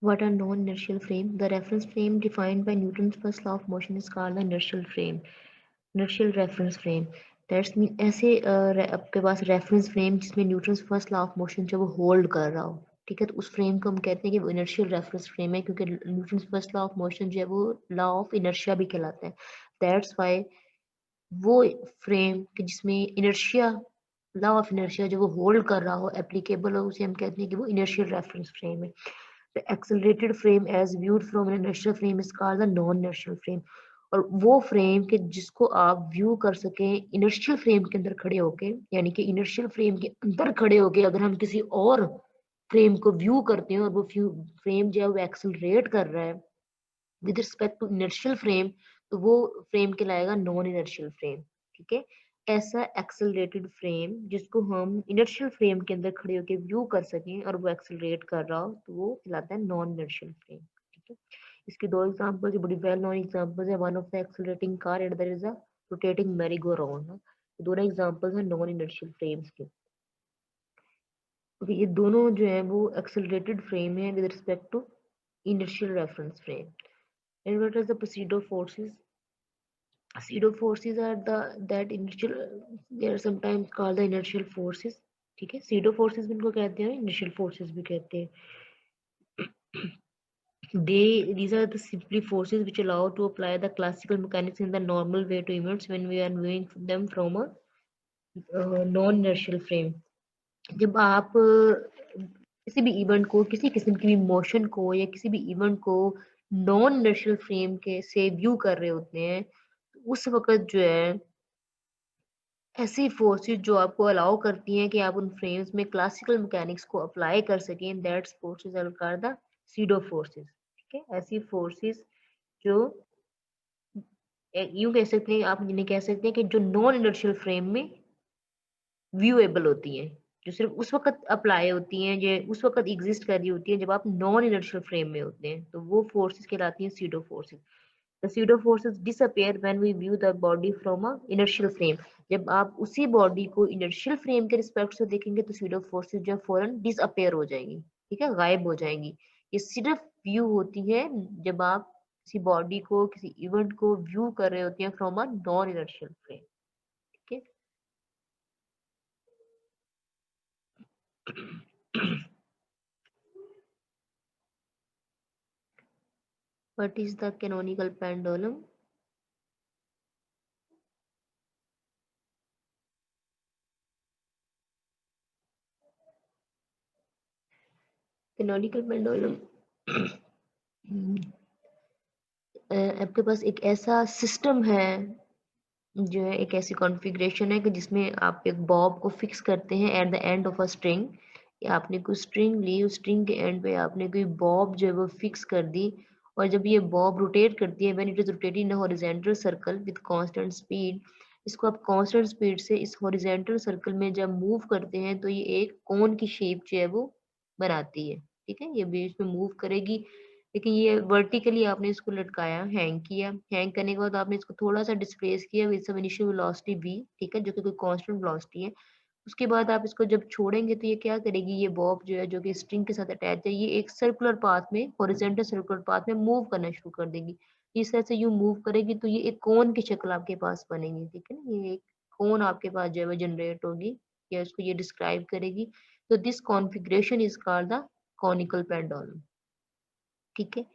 What are non-inertial frame? The reference frame defined by Newton's first law of motion is called the inertial frame. Inertial reference frame. That's mean ऐसे आपके पास reference frame जिसमें Newton's first law of motion जो वो hold कर रहा हो, ठीक है, तो उस फ्रेम को हम कहते हैं कि वो इनर्शियल रेफरेंस फ्रेम है, क्योंकि Newton's first law of motion जो है वो लॉ ऑफ इनर्शिया भी कहलाता है। दैट्स वाई वो फ्रेम कि जिसमें इनर्शिया, लॉ ऑफ इनर्शिया जो वो होल्ड कर रहा हो, एप्लीकेबल हो, उसे हम कहते हैं कि वो इनर्शियल रेफरेंस फ्रेम है। The accelerated frame as viewed from an inertial frame is called the non-inertial frame। और वो फ्रेम के जिसको आप व्यू कर सकें इनर्शियल फ्रेम के अंदर खड़े होके, यानी कि इनर्शियल फ्रेम के अंदर खड़े होके अगर हम किसी और फ्रेम को व्यू करते हैं और वो फ्रेम जो है वो एक्सेलरेट कर रहा है with respect to inertial frame, तो वो फ्रेम कहलाएगा नॉन इनर्शियल फ्रेम। ठीक है, ऐसा एक्सेलरेटेड फ्रेम जिसको हम इनर्शियल फ्रेम के अंदर खड़े होकर व्यू कर सकें और वो एक्सेलरेट कर रहा हो, तो वो कहलाता है नॉन इनर्शियल फ्रेम। ठीक है, इसके दो एग्जांपल्स, बड़ी वेल नोन एग्जांपल्स है। One of the accelerating car and there is a rotating merry go round. दोनों एग्जांपल्स हैं नॉन इनर्शियल फ्रेम्स के। ये दोनों जो है वो एक्सेलरेटेड फ्रेम है with respect to inertial reference frame। And what is the pseudo forces? Pseudo forces are the that inertial, they are sometimes called the inertial forces। ठीक है, pseudo forces भी इनको कहते हैं, inertial forces भी कहते हैं। These are the simply forces which allow to apply the classical mechanics in the normal way to events when we are viewing them from a non-inertial frame। जब आप किसी भी इवेंट को, किसी किस्म की भी मोशन को या किसी भी इवेंट को नॉन इनर्शियल फ्रेम के से व्यू कर रहे होते हैं, तो उस वक्त जो है ऐसी फोर्सेस जो आपको अलाउ करती हैं कि आप उन फ्रेम्स में क्लासिकल मैकेनिक्स को अप्लाई कर सकें, that's forces are called the pseudo forces. ठीक है, ऐसी फोर्सेस जो यूं कह सकते हैं, आप इन्हें कह सकते हैं कि जो नॉन इनर्शियल फ्रेम में व्यूएबल होती हैं, जो सिर्फ उस वक़्त अप्लाई होती हैं, जो उस वक़्त एग्ज़िस्ट कर रही होती हैं जब आप नॉन इनर्शियल फ्रेम में होते हैं, तो वो फोर्सेस कहलाती हैं pseudo forces. The pseudo forces disappear when we view the body from a inertial frame. जब आप उसी बॉडी को इनर्शियल फ्रेम के रिस्पेक्ट से देखेंगे तो सूडो फोर्सेस जो है फौरन डिसअपियर हो जाएंगी, ठीक है, गायब हो जाएंगी। ये सिर्फ व्यू होती है जब आप किसी बॉडी को, किसी इवेंट को व्यू कर रहे होते हैं from a non inertial frame. ठीक है। What is the canonical pendulum? Canonical pendulum आपके पास एक ऐसा सिस्टम है, जो है एक ऐसी कॉन्फ़िगरेशन है कि जिसमें आप एक बॉब को फिक्स करते हैं at the end of a string. या आपने कोई स्ट्रिंग ली, उस स्ट्रिंग के एंड पे आपने कोई बॉब जो है वो फिक्स कर दी, और जब ये बॉब रोटेट करती है, when it is rotating in a horizontal circle with constant speed, इसको आप कांस्टेंट स्पीड से इस हॉरिजॉन्टल सर्कल में जब मूव करते हैं तो ये एक कोन की शेप जो है वो बनाती है। ठीक है, ये बीच में मूव करेगी, लेकिन ये वर्टिकली आपने इसको लटकाया, हैंग किया, हैंग करने के बाद आपने इसको थोड़ा सा डिस्प्लेस किया with some initial velocity v, ठीक है, जो कि कोई कांस्टेंट वेलोसिटी है। उसके बाद आप इसको जब छोड़ेंगे तो ये क्या करेगी, ये बॉब जो है जो कि स्ट्रिंग के साथ अटैच है, ये एक सर्कुलर पाथ में, हॉरिजॉन्टल सर्कुलर पाथ में मूव करना शुरू कर देगी। इस तरह से यूं मूव करेगी तो ये एक कोन की शक्ल आपके पास बनेगी। ठीक है ना, ये एक कोन आपके पास जो है वो जनरेट होगी, या इसको ये डिस्क्राइब करेगी। तो this configuration is called the conical pendulum. ठीक है,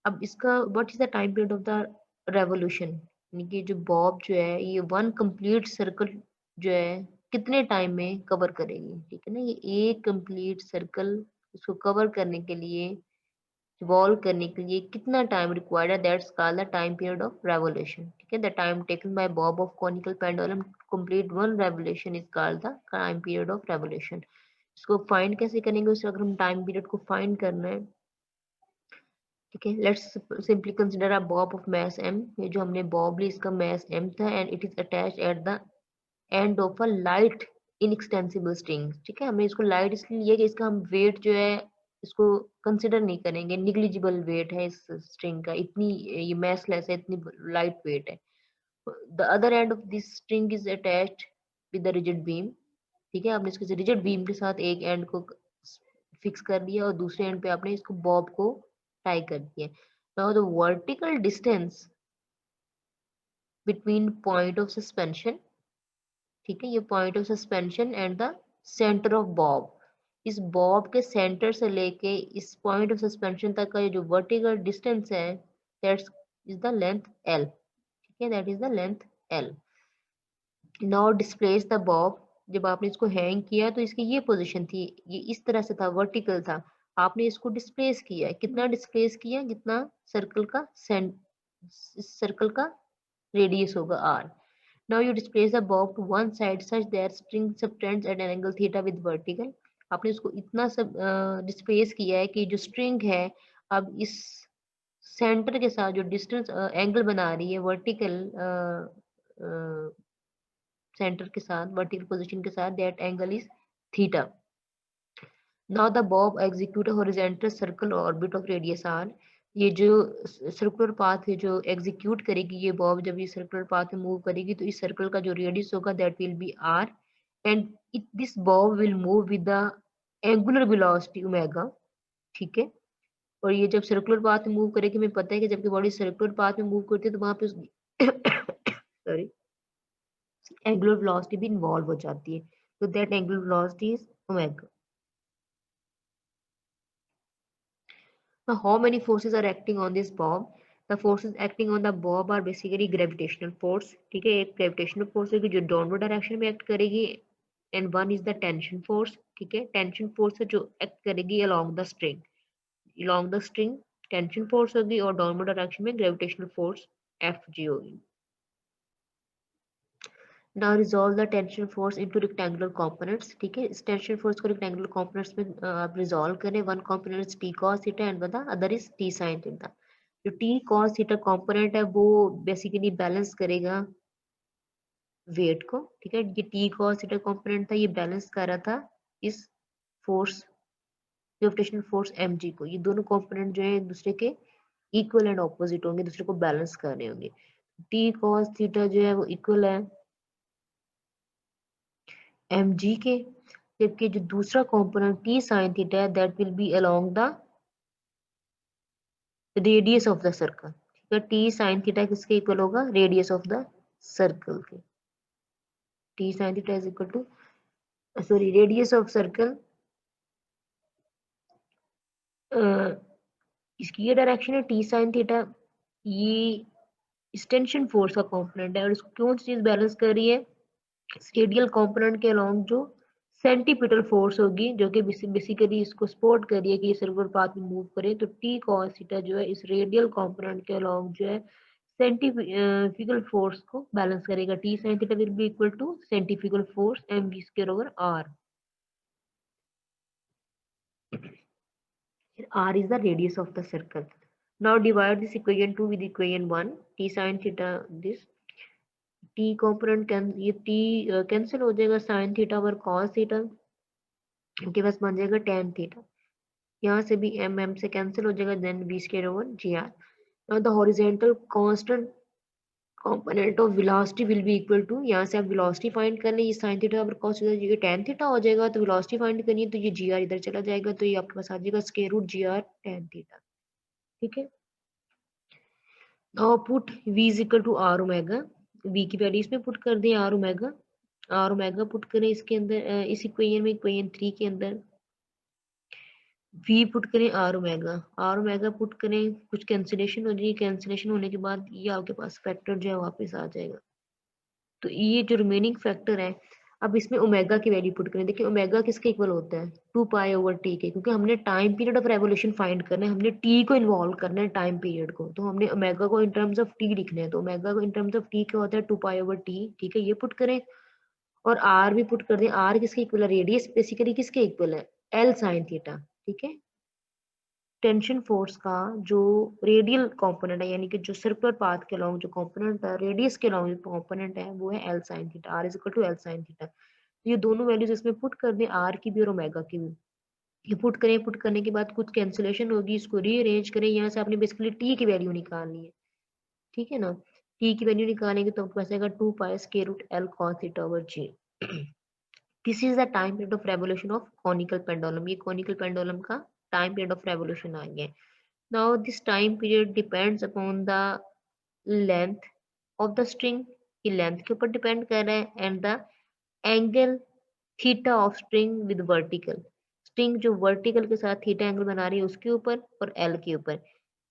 अब इसका what is the time period of the revolution, यानी कि जो बॉब जो है ये वन कंप्लीट सर्कल जो है कितने टाइम में कवर करेगी। ठीक है ना, ये एक कंप्लीट सर्कल इसको कवर करने के लिए, रिवॉल्व करने के लिए कितना टाइम रिक्वायर्ड है, that's called the time period of revolution. ठीक है, the time taken by Bob of conical pendulum complete one revolution is called the time period of revolution. इसको फाइंड कैसे करेंगे, उससे अगर हम टाइम पीरियड को फाइंड करना है, ठीक है, let's simply consider a Bob of mass m। ये जो हमने बॉब ली इसका मास m था, and it is attached at the end of a light inextensible string. ठीक है, हमने इसको लाइट इसलिए लिया कि इसका हम वेट जो है इसको कंसिडर नहीं करेंगे, निग्लिजिबल वेट है इस स्ट्रिंग का, इतनी ये मैसलेस है, इतनी लाइट वेट है। The other end of this string is attached with the rigid beam. ठीक है, आपने इसके रिजिड बीम के साथ एक एंड को फिक्स कर दिया और दूसरे एंड पे आपने इसको बॉब को टाई कर दिया। Now the vertical distance between point of suspension, ठीक है, ये point of suspension and the centre of Bob, इस बॉब के सेंटर से लेके इस पॉइंट ऑफ सस्पेंशन तक का जो वर्टिकल डिस्टेंस है, that's is the length L, ठीक है, that is the length L. Now displace the Bob, जब आपने इसको हैंग किया तो इसकी ये पोजीशन थी, ये इस तरह से था, वर्टिकल था, आपने इसको डिस्प्लेस किया, कितना डिस्प्लेस किया, जितना सर्कल का सर्कल का रेडियस होगा r। Now you displace the bob to one side such that string subtends at an angle theta with vertical। आपने इसको इतना सब डिस्प्लेस किया है कि जो स्ट्रिंग है अब इस सेंटर के साथ जो डिस्टेंस एंगल बना रही है वर्टिकल सेंटर के साथ, वर्टिकल पोजीशन के साथ, that angle is theta. Now the bob execute horizontal circle orbit of radius R. ये जो सर्कुलर पाथ है जो एग्जीक्यूट करेगी ये बॉब, जब ये सर्कुलर पाथ में मूव करेगी तो इस सर्कल का जो रेडियस होगा that will be R, and this bob will move with the angular velocity omega, ठीक है। और ये जब सर्कुलर पाथ में मूव करेगी, हमें पता है कि जबकि बॉडी सर्कुलर पाथ में मूव करती है तो वहां पे सॉरी एंगुलर वेलोसिटी भी इन्वॉल्व हो जाती है, तो that angular velocity is omega. Now, how many forces are acting on this bob? The forces acting on the bob are basically gravitational force, ठीक है, एक gravitational force है जो downward direction में act करेगी, and one is the tension force, ठीक है, tension force है जो act करेगी along the string tension force होगी, और downward direction में gravitational force Fg होगी। Now resolve the tension force into rectangular components, ठीक है, इस tension force को rectangular components में आप resolve करें। one component is t cos theta and the other is t sin theta। जो t cos theta component है वो basically balance करेगा weight को, ठीक है, ये t cos theta component था, ये balance कर रहा था इस force gravitational force mg को। ये दोनों component जो है एक दूसरे के equal and opposite होंगे, दूसरे को balance कर रहे होंगे। t cos theta जो है वो equal है mg के, जबकि जो दूसरा कंपोनेंट t sin थीटा है that will be along the radius of the circle, ठीक है, t sin थीटा किसके इक्वल होगा, रेडियस ऑफ द सर्कल के। t sin theta is equal to sorry radius of circle, इसकी ये direction है t sin theta, ये tension force का कंपोनेंट है, और इसको कौन सी चीज बैलेंस कर रही है, रेडियल कंपोनेंट के अलोंग जो सेंटीपिटल फोर्स होगी जो कि बेसिकली इसको सपोर्ट कर रही है कि ये सर्कुलर पाथ में मूव करे, तो टी कॉस थीटा जो है इस रेडियल कंपोनेंट के अलोंग जो है सेंटीफिकल फोर्स को बैलेंस करेगा। T sine theta will be equal to centrifugal force M V square over R. R is the radius of the circle. Now divide this equation 2 with equation 1, t sin theta this t component can ये t cancel हो जाएगा, sin theta over cos theta के पास बन जाएगा tan theta, यहाँ से भी m से कैंसिल हो जाएगा, then v square over G R. Now the horizontal constant component of velocity will be equal to, यहाँ से आप वेलोसिटी फाइंड कर लें, ये sin theta over cos theta ये tan थीटा हो जाएगा, तो वेलोसिटी फाइंड करनी है तो ये जी आर इधर चला जाएगा, तो ये आपके पास आ जाएगा square root G R tan theta, ठीक है। Now put v is equal to R omega, v की वैल्यू इसमें पुट कर दें आर ओमेगा पुट करें इसके अंदर, इस इक्वेशन में इक्वेशन 3 के अंदर v पुट करें आर ओमेगा पुट करें, कुछ कैंसिलेशन हो जाएगी, कैंसिलेशन होने के बाद ये आपके पास फैक्टर जो है वापस आ जाएगा, तो ये जो रिमेनिंग फैक्टर है अब इसमें ओमेगा की वैल्यू पुट करें। देखिए ओमेगा किसके इक्वल होता है, 2 पाई ओवर टी के, क्योंकि हमने time period of revolution find करना है, हमने टी को इन्वॉल्व करना है टाइम पीरियड को, तो हमने ओमेगा को इन टर्म्स ऑफ टी लिखना है, तो ओमेगा को इन टर्म्स ऑफ टी क्या होता है 2 पाई ओवर टी, ठीक है, ये पुट करें और आर भी पुट कर दें। आर किसके इक्वल है, रेडियस बेसिकली किसके इक्वल है, एल साइन थीटा, ठीक है। टेंशन फोर्स का जो रेडियल कंपोनेंट है यानी कि जो सर्कुलर पाथ के अलोंग जो कंपोनेंट है, रेडियस के अलोंग जो कंपोनेंट है वो है L sine theta, R is equal to L sine theta. तो ये दोनों वैल्यूज इसमें पुट कर दें, आर की भी और ओमेगा की भी, ये पुट करें, पुट करने के बाद कुछ कैंसिलेशन होगी, इसको रीअरेंज करें, यहाँ से आपने बेसिकली टी की वैल्यू निकालनी है, ठीक है ना, टी की वैल्यू निकालेंगे तो आपके पास आएगा 2 pi square root L cos theta over G. This is the time period of revolution of conical pendulum. ये कॉनिकल पेंडुलम का टाइम पीरियड ऑफ रेवोल्यूशन आ गया। Now this time period depends upon the length of the string, की length के ऊपर depend कर रहा है, and the angle theta of string with vertical, string जो वर्टिकल के साथ थीटा एंगल बना रही है उसके ऊपर और एल के ऊपर।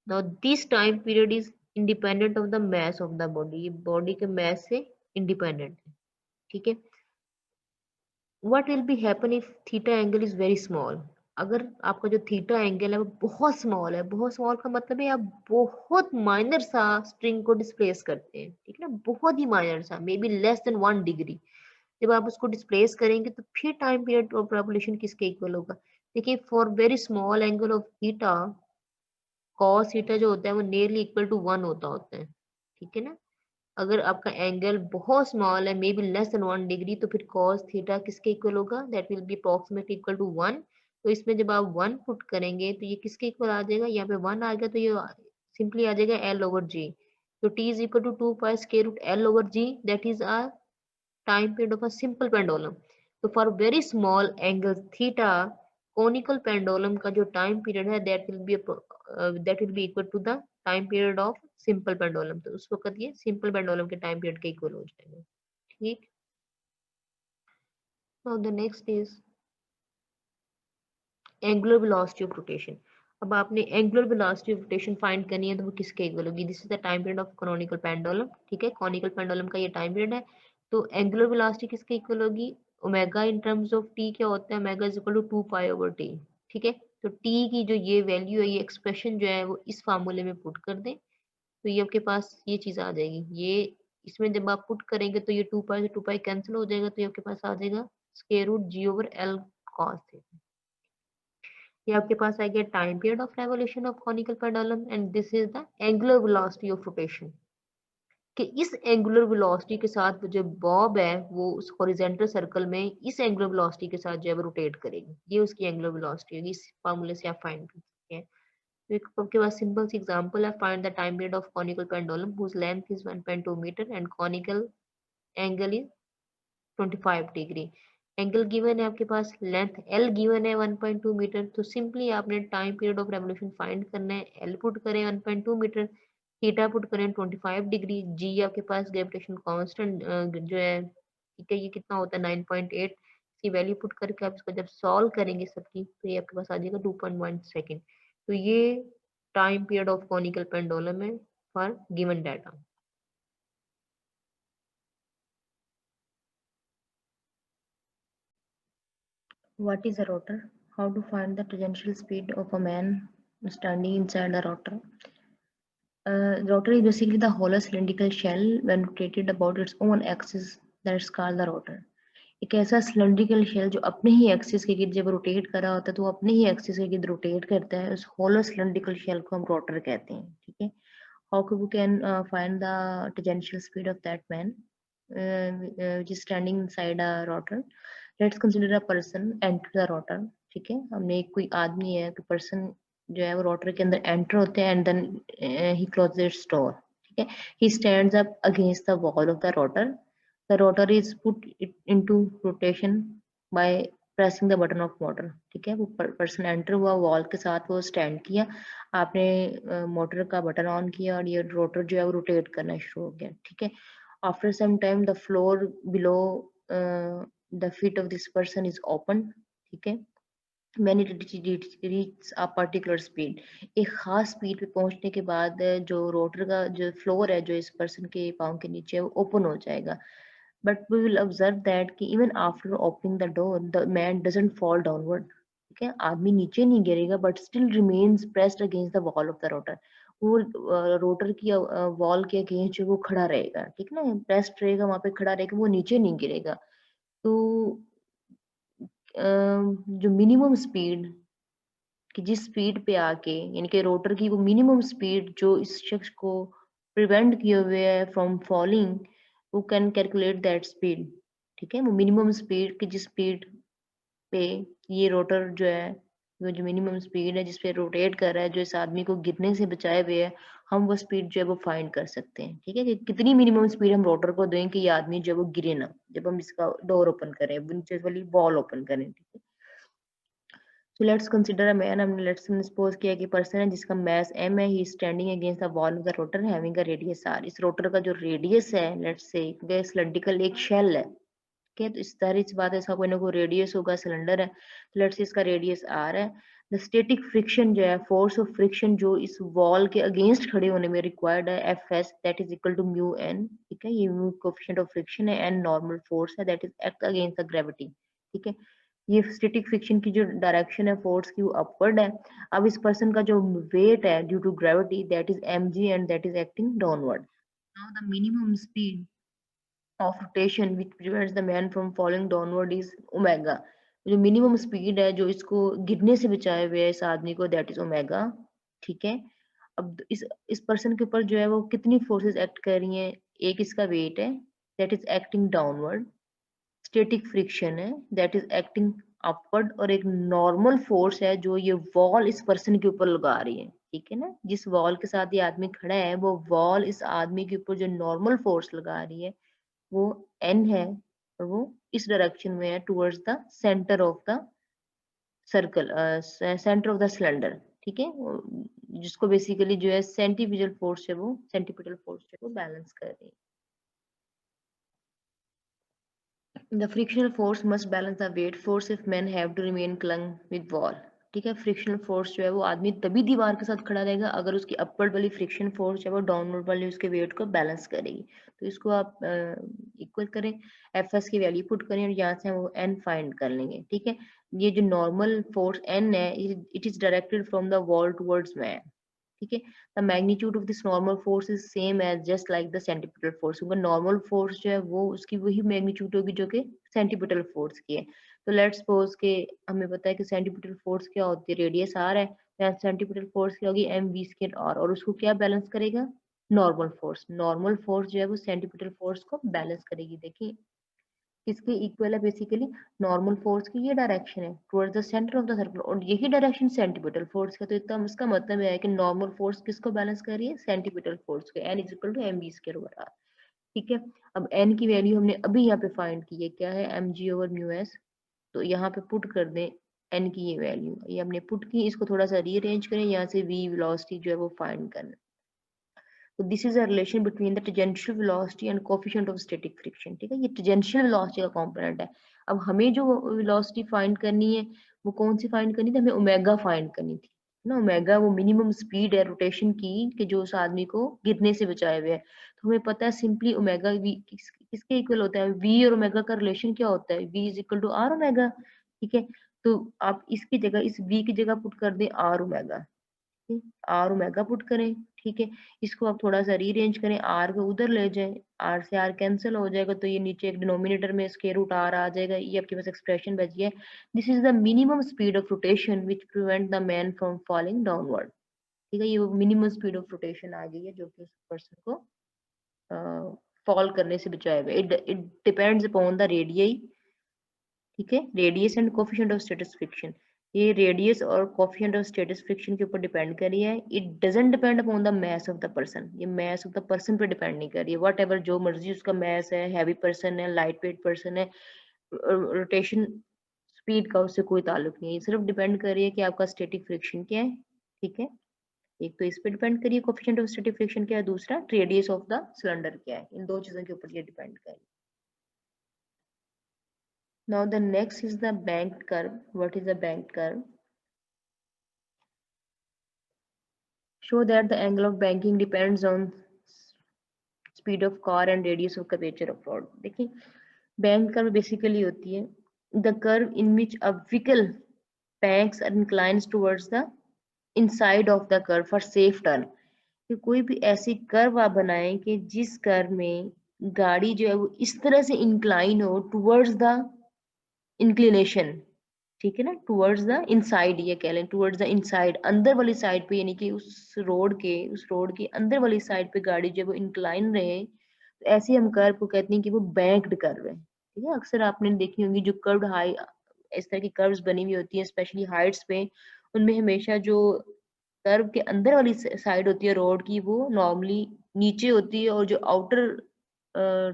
Now this time period is independent of the mass of the body, ये बॉडी के मास से इंडिपेंडेंट है। ठीक है। What will be happen if theta angle is very small? अगर आपका जो थीटा एंगल है वो बहुत स्मॉल है, बहुत स्मॉल का मतलब है आप बहुत माइनर सा स्ट्रिंग को डिस्प्लेस करते हैं, ठीक है ना, बहुत ही माइनर सा, मे बी लेस देन 1 डिग्री। जब आप उसको डिस्प्लेस करेंगे तो फिर टाइम पीरियड ऑफ रेवोल्यूशन किसके इक्वल होगा? देखिए, for very small angle of theta, cos theta जो होता है वो नियरली इक्वल टू 1 होता है, ठीक है ना। अगर आपका एंगल बहुत स्मॉल है, may be less than 1 degree, तो फिर कॉस थीटा किसके इक्वल होगा? That will be approximately equal to 1। तो इसमें जब आप 1 पुट करेंगे तो ये किसके इक्वल आ जाएगा? यहाँ पे 1 आ गया तो ये सिंपली आ जाएगा एल ओवर जी। तो T is equal to 2 pi square root L over G, that is our time period of a simple pendulum. तो for very small angle theta, conical pendulum का जो time period है that will be equal to the time period of simple pendulum। तो उस वक्त ये simple pendulum के time period के equal हो जाएगा। ठीक। Now the next is angular velocity of rotation. अब आपने angular velocity of rotation find करनी है तो वो किसके इक्वल होगी? This is the time period of conical pendulum. ठीक है, कॉनिकल पेंडुलम का ये टाइम पीरियड है। तो एंगुलर वेलोसिटी किसके इक्वल होगी? Omega in terms of T क्या होता है? Omega is equal to 2 pi over T. ठीक है, तो टी की जो ये वैल्यू है, ये एक्सप्रेशन जो है वो इस फार्मूले में पुट कर दें तो ये आपके पास ये चीज आ जाएगी। ये इसमें जब आप पुट करेंगे तो ये 2 पाई से 2 पाई कैंसिल हो जाएगा, तो ये आपके पास आ जाएगा स्क्वायर रूट जी ओवर एल कॉस थीटा। ये आपके पास आ गया time period of revolution of conical pendulum, and this is the angular velocity of rotation. कि इस एंगुलर वेलोसिटी के साथ जो बॉब है वो उस हॉरिजॉन्टल सर्कल में इस एंगुलर वेलोसिटी के साथ जो है वो रोटेट करेगी, ये उसकी एंगुलर वेलोसिटी होगी। इस फार्मूले से आप फाइंड कर सकते हैं। तो एक आपके पास सिंपल सी एग्जांपल है, find the time period of conical pendulum whose length is 1.2 metre and conical angle is 25 degree. Angle given है आपके पास, लेंथ एल गिवन है 1.2 मीटर। तो सिंपली आपने time period of revolution find करना है। एल पुट करें 1.2 metre, theta put करें 25 degree, जी आपके पास ग्रेविटेशन कांस्टेंट जो है, ठीक है, ये कितना होता है 9.8। इसकी वैल्यू पुट करके आप इसको जब सॉल्व करेंगे सबकी तो ये आपके पास आ जाएगा 2.1 सेकेंड। तो ये time period of conical pendulum है for given data. What is a rotor? How to find the tangential speed of a man standing inside a rotor? Rotor is basically the hollow cylindrical shell when rotated about its own axis, that's called the rotor. एक ऐसा cylindrical shell जो अपने ही axis के गिर्द जब rotate कर रहा होता है तो वो अपने ही एक्सिस के गिर्द रोटेट करता है, उस होलो सिलेंड्रिकल शेल को हम रोटर कहते हैं। ठीक है। How we can find the tangential speed of that man which is standing inside a rotor? Let's consider a person enter the rotor। ठीक है, हमने एक कोई आदमी है, कोई पर्सन जो है वो रोटर के अंदर एंटर होते हैं and then he closes its door. ठीक है, he stands up against the wall of the rotor। The rotor is put into rotation by pressing the button of motor। ठीक है, वो पर्सन एंटर हुआ, वॉल के साथ वो स्टैंड किया, आपने मोटर का बटन ऑन किया और ये रोटर जो है वो रोटेट करना शुरू हो गया। ठीक है, after some time the floor below the feet of this person is open। ठीक है, when it reaches a particular speed, एक खास स्पीड पे पहुंचने के बाद जो रोटर का जो फ्लोर है जो इस पर्सन के पाँव के नीचे है वो ओपन हो जाएगा। But we will observe that कि even after opening the door the man doesn't fall downward. ठीक है, आदमी नीचे नहीं गिरेगा but still remains pressed against the wall of the rotor. वो रोटर की वॉल के अगेंस्ट जो वो खड़ा रहेगा, ठीक है ना, प्रेस्ड रहेगा, वहां पे खड़ा रहेगा, वो नीचे नहीं गिरेगा। तो जो मिनिमम स्पीड कि जिस स्पीड पे आके यानी कि रोटर की वो मिनिमम स्पीड जो इस शख्स को प्रिवेंट किए हुए है फ्रॉम फॉलिंग, वो कैन कैलकुलेट दैट स्पीड। ठीक है, वो मिनिमम स्पीड की जिस स्पीड पे ये रोटर जो है वो जो मिनिमम स्पीड है जिस पे रोटेट कर रहा है, जो इस आदमी को गिरने से बचाए हुए है, हम वो स्पीड जो है वो फाइंड कर सकते हैं। ठीक है, कि कितनी मिनिमम स्पीड हम रोटर को दें कि ये आदमी जो है वो गिरे ना, जब हम इसका डोर ओपन करें, नीचे वाली वॉल ओपन करें। ठीक है, so let's consider a man. हमने let's suppose किया कि पर्सन है जिसका mass m है, he is standing against the wall of the rotor having a radius r. इस रोटर का जो रेडियस है, let's say वह सिलेंड्रिकल एक शेल है। ठीक है, तो इस तरह सी बात है, इसका कोई ना कोई रेडियस होगा, सिलेंडर है, तो लेट्स से इसका रेडियस आर है। द स्टैटिक फ्रिक्शन जो है, फोर्स ऑफ फ्रिक्शन जो इस वॉल के अगेंस्ट खड़े होने में रिक्वायर्ड है, F S that is equal to mu N. ठीक है, ये म्यू कोफिशिएंट ऑफ फ्रिक्शन है, एन नॉर्मल फोर्स है that is act against the gravity. ठीक है, ये स्टैटिक फ्रिक्शन की जो डायरेक्शन है फोर्स की वो अपवर्ड है। अब इस पर्सन का जो वेट है due to gravity that is M G and that is acting downward. Now the minimum speed of rotation which prevents the man from falling downward is omega। जो minimum speed है जो इसको गिरने से बचाए हुए है इस आदमी को, दैट इज ओमेगा। ठीक है, अब इस पर्सन के ऊपर जो है वो कितनी फोर्सेस एक्ट कर रही हैं, एक इसका वेट है that is acting downward, static friction है दैट इज एक्टिंग अपवर्ड, और एक नॉर्मल फोर्स है जो ये वॉल इस पर्सन के ऊपर लगा रही है। ठीक है ना, जिस वॉल के साथ ये आदमी खड़ा है वो वॉल इस आदमी के ऊपर जो नॉर्मल फोर्स लगा रही है वो एन है, और वो इस डायरेक्शन में है towards the centre of the circle, centre of the cylinder. ठीक है, जिसको बेसिकली जो है सेंटीपिटल फोर्स है, वो सेंटीपिटल फोर्स है वो बैलेंस कर रही है। The frictional force must balance the weight force if men have to remain clung with wall. ठीक है, फ्रिक्शनल फोर्स जो है वो आदमी तभी दीवार के साथ खड़ा रहेगा अगर उसकी अपवर्ड वाली फ्रिक्शन फोर्स है वो डाउनवर्ड वाली उसके वेट को बैलेंस करेगी। तो इसको आप इक्वल करें, एफ एस की वैल्यू पुट करें और यहाँ से हम वो एन फाइंड कर लेंगे। ठीक है, ये जो नॉर्मल फोर्स एन है, it is directed from the wall towards man. ठीक है, the magnitude of this normal force is same as just like the centripetal force. क्योंकि नॉर्मल फोर्स जो है वो उसकी वही मैग्नीट्यूड होगी जो कि सेंटीपिटल फोर्स की है। तो लेट्स सपोज के हमें पता है कि सेंटीपिटल फोर्स क्या होती है, रेडियस आर है, सेंटीपिटल फोर्स क्या होगी, एम वी स्क्वायर आर, और उसको क्या बैलेंस करेगा, नॉर्मल फोर्स। नॉर्मल फोर्स जो है वो सेंटीपिटल फोर्स को बैलेंस करेगी। देखिए किसके इक्वल है, बेसिकली नॉर्मल फोर्स की ये डायरेक्शन है towards the centre of the circle, और यही डायरेक्शन सेंटीपिटल फोर्स का। तो इतना इसका मतलब है कि नॉर्मल फोर्स किसको बैलेंस कर रही है, सेंटीपिटल फोर्स को। N is equal to M B square over R. ठीक है, अब एन की वैल्यू हमने अभी यहाँ पे फाइंड की है, क्या है, M G over mu S. तो यहाँ पे पुट कर दें एन की ये वैल्यू, ये हमने पुट की, इसको थोड़ा सा रीअरेंज करें, यहाँ से वी वेलोसिटी जो है वो फाइंड करना। तो this is a relation between the tangential velocity and coefficient of static friction. ठीक है, ये टेंजेंशियल वेलोसिटी का कंपोनेंट है। अब हमें जो वेलोसिटी फाइंड करनी है वो कौन सी फाइंड करनी थी, हमें ओमेगा फाइंड करनी थी ना। ओमेगा वो मिनिमम स्पीड है रोटेशन की कि जो उस आदमी को गिरने से बचाए हुए है। तो हमें पता है सिंपली ओमेगा वी किसके इक्वल होता है, वी और ओमेगा का रिलेशन क्या होता है, V is equal to R omega. ठीक है, तो आप इसकी जगह इस वी की जगह पुट कर दें R omega, R omega put करें। ठीक है, इसको आप थोड़ा सा रीअरेंज करें, आर को उधर ले जाएं, आर से आर कैंसिल हो जाएगा, तो ये नीचे एक डिनोमिनेटर में स्क्वायर रूट आर आ जाएगा, ये आपके पास एक्सप्रेशन बच गया। This is the minimum speed of rotation which prevent the man from falling downward. ठीक है, ये वो मिनिमम स्पीड ऑफ रोटेशन आ गई है जो कि उस पर्सन को फॉल करने से बचाए हुए। It depends upon the radius. ठीक है, radius and coefficient of static friction, ये रेडियस और कोफिशिएंट ऑफ स्टैटिक फ्रिक्शन के ऊपर डिपेंड कर रही है। It doesn't depend upon the mass of the person, ये मास ऑफ द पर्सन पे डिपेंड नहीं कर रही है। वट एवर जो मर्जी उसका मास है, हैवी पर्सन है, लाइट वेट पर्सन है, रोटेशन स्पीड का उससे कोई ताल्लुक नहीं है। ये सिर्फ डिपेंड कर रही है कि आपका स्टैटिक फ्रिक्शन क्या है। ठीक है, एक तो इस पे डिपेंड करिए कोफिशिएंट ऑफ स्टैटिक फ्रिक्शन क्या है, दूसरा रेडियस ऑफ द सिलेंडर क्या है, इन दो चीजों के ऊपर ये डिपेंड करें। Now the next is the banked curve. What is a banked curve? Show that the angle of banking depends on speed of car and radius of curvature of rod. देखिए bank curve basically होती है the curve in which a vehicle banks and inclines towards the inside of the curve for safe turn। कि कोई भी ऐसी curve आप बनाएं कि जिस कर्व में गाड़ी जो है वो इस तरह से इंक्लाइन हो टुवर्ड्स द इंक्लिनेशन। ठीक है ना, टुवर्ड्स द इनसाइड, ये कह लें टुवर्ड्स द इनसाइड, अंदर वाली साइड पे, यानी कि उस रोड के अंदर वाली साइड पे गाड़ी जब वो इंक्लाइन रहे, तो ऐसे हम कर्व को कहते हैं कि वो बैंक्ड कर्व है। ठीक है, अक्सर आपने देखी होंगी जो कर्व्ड हाई इस तरह की कर्व्स बनी हुई होती हैं स्पेशली हाइट्स पे, उनमें हमेशा जो कर्व के अंदर वाली साइड होती है रोड की वो नॉर्मली नीचे होती है, और जो आउटर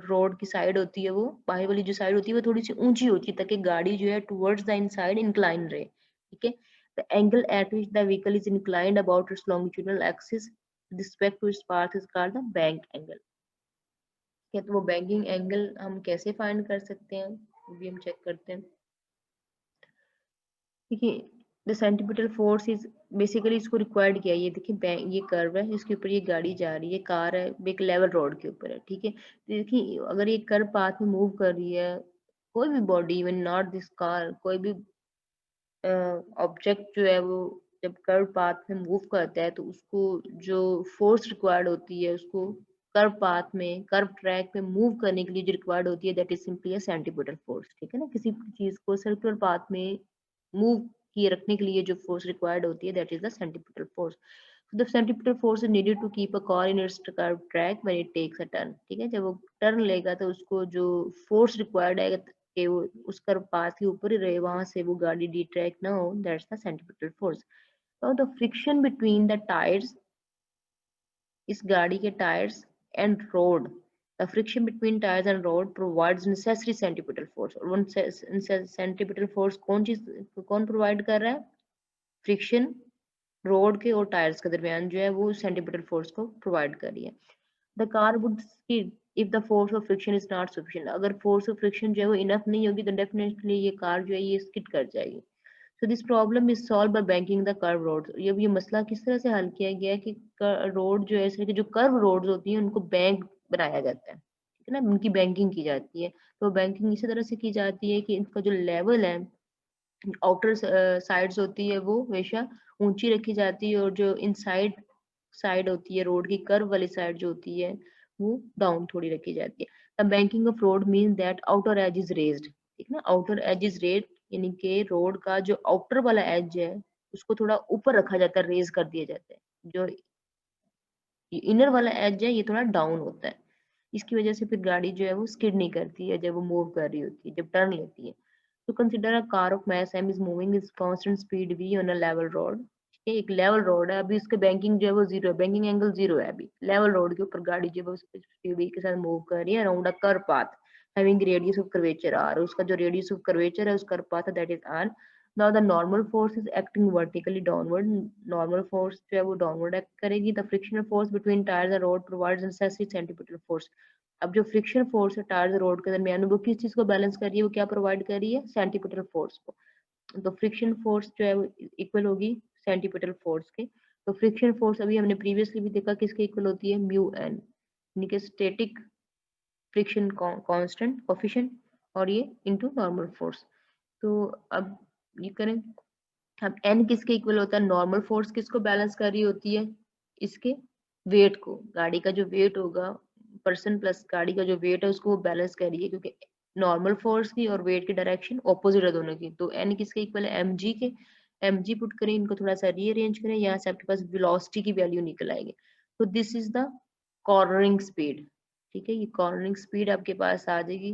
रोड की साइड होती है वो बाहर वाली जो साइड होती है वो थोड़ी सी ऊंची होती है, ताकि गाड़ी जो है टुवर्ड्स द इनसाइड इंक्लाइन रहे। ठीक है, the angle eight which the vehicle is inclined about it's longitudinal axis with respect to its path is called the bank angle। ठीक है, तो वो बैंकिंग एंगल हम कैसे फाइंड कर सकते हैं वो भी हम चेक करते हैं। देखिए, the centripetal force is basically इसको रिक्वायर्ड किया है। ये देखिए ये कर्व है, इसके ऊपर ये गाड़ी जा रही है, कार है, एक लेवल रोड के ऊपर है। ठीक है, तो देखिए अगर ये कर्व पाथ में मूव कर रही है, कोई भी body, even not this car, कोई भी ऑब्जेक्ट जो है वो जब कर्व पाथ में मूव करता है तो उसको जो फोर्स रिक्वायर्ड होती है उसको कर्व पाथ में, कर्व ट्रैक में मूव करने के लिए जो रिक्वायर्ड होती है that is simply a centripetal force. ठीक है ना, किसी चीज को सर्कुलर पाथ में मूव किए रखने के लिए जो फोर्स रिक्वायर्ड होती है that is the centripetal force. The centripetal force is needed to keep a car in its curve track when it takes a turn. ठीक है, जब वो टर्न लेगा तो उसको जो फोर्स रिक्वायर्ड है कि वो उस कर्व पाथ के ऊपर ही रहे, वहां से वो गाड़ी डिट्रैक्ट ना हो, that's the centripetal force. Now the friction between the tires, इस गाड़ी के tyres and road, the friction between tires and road provides necessary centripetal force। और वो centripetal force कौन प्रोवाइड कर रहा है? फ्रिक्शन रोड के और टायर्स के दरमियान जो है वो सेंटीपिटल फोर्स को प्रोवाइड कर रही है। The car would skid if the force of friction is not sufficient. अगर फोर्स ऑफ फ्रिक्शन जो है वो इनफ नहीं होगी तो डेफिनेटली ये कार जो है ये स्किड कर जाएगी। So this problem is solved by banking the curve roads। ये मसला किस तरह से हल किया गया है कि रोड जो है इस तरह की जो कर्व रोड्स होती हैं उनको बैंक बनाया जाता है। ठीक है ना, उनकी बैंकिंग की जाती है। तो बैंकिंग इसी तरह से की जाती है कि इनका जो लेवल है, आउटर साइड्स होती है वो हमेशा ऊंची रखी जाती है, और जो इनसाइड साइड होती है रोड की कर्व वाली साइड जो होती है वो डाउन थोड़ी रखी जाती है। The banking of road mean that outer as is raised. ठीक है ना, आउटर एज इज रेज्ड यानी कि रोड का जो आउटर वाला एज है उसको थोड़ा ऊपर रखा जाता है, रेज कर दिया जाता है। जो इनर वाला एज है ये थोड़ा डाउन होता है। इसकी वजह से फिर गाड़ी जो है वो स्किड नहीं करती है जब वो मूव कर रही होती है, जब टर्न लेती है। तो consider a car of mass m is moving is constant speed v on a level road. एक लेवल रोड है, अभी उसके बैंकिंग जो है वो जीरो है, बैंकिंग एंगल जीरो है। अभी लेवल रोड के ऊपर गाड़ी जो है वो स्पीड v के साथ मूव कर रही है around a curve path having radius of curvature r। उसका जो रेडियस ऑफ कर्वेचर है उस कर्व पाथ है that is r। Now the normal force is acting vertically downward। Normal force जो है वो downward act करेगी। The frictional force between tires and road provides necessary centripetal force। अब जो friction force है टायर्स रोड के दरमियान वो किस चीज को बैलेंस कर रही है, वो क्या प्रोवाइड कर रही है? सेंटीपिटल फोर्स को। तो फ्रिक्शन फोर्स जो है वो इक्वल होगी सेंटीपिटल फोर्स के। तो फ्रिक्शन फोर्स अभी हमने प्रीवियसली भी देखा किसके इक्वल होती है? म्यू एन, यानी कि स्टैटिक फ्रिक्शन कांस्टेंट कोफिशिएंट, और ये इनटू नॉर्मल फोर्स। तो अब ये करें, अब एन किसके इक्वल होता है? नॉर्मल फोर्स किसको बैलेंस कर रही होती है? इसके वेट को। गाड़ी का जो वेट होगा पर्सन प्लस गाड़ी का जो वेट है उसको वो बैलेंस कर रही है, क्योंकि नॉर्मल फोर्स की और वेट की डायरेक्शन ऑपोजिट है दोनों की। तो एन किसके इक्वल है? एम जी के। एम जी पुट करें, इनको थोड़ा सा रीअरेंज करें, यहाँ से आपके पास वेलोसिटी की वैल्यू निकल आएगी। तो this is the cornering speed. ठीक है, ये कॉर्नरिंग स्पीड आपके पास आ जाएगी,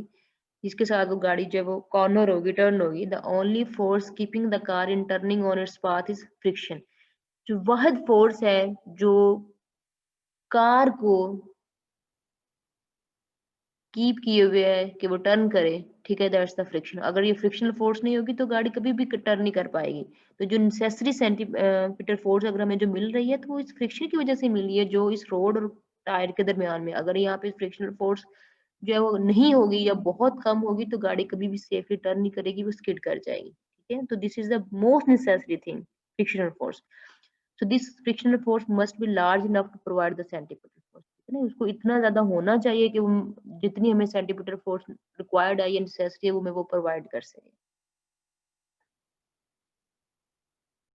जिसके साथ वो गाड़ी जो है वो कॉर्नर होगी, टर्न होगी। The only force keeping the car in turning on its path is friction. जो वाहिद फोर्स है जो कार को कीप किए हुए है कि वो टर्न करे, ठीक है, दैट्स द फ्रिक्शन। अगर ये फ्रिक्शनल फोर्स नहीं होगी तो गाड़ी कभी भी टर्न नहीं कर पाएगी। तो जो नेसेसरी सेंटीमीटर फोर्स अगर हमें जो मिल रही है तो वो इस फ्रिक्शन की वजह से मिल रही है, जो इस रोड और टायर के दरमियान में। अगर यहाँ पे फ्रिक्शनल फोर्स जो है वो नहीं होगी या बहुत कम होगी तो गाड़ी कभी भी सेफली टर्न नहीं करेगी, वो स्किड कर जाएगी। ठीक है, तो this is the most necessary thing, frictional force. So this frictional force must be large enough to provide the centripetal force। ठीक है ना, उसको इतना ज्यादा होना चाहिए कि वो जितनी हमें सेंटीपिटल फोर्स रिक्वायर्ड है या नेसेसरी है वो हमें वो प्रोवाइड कर सके।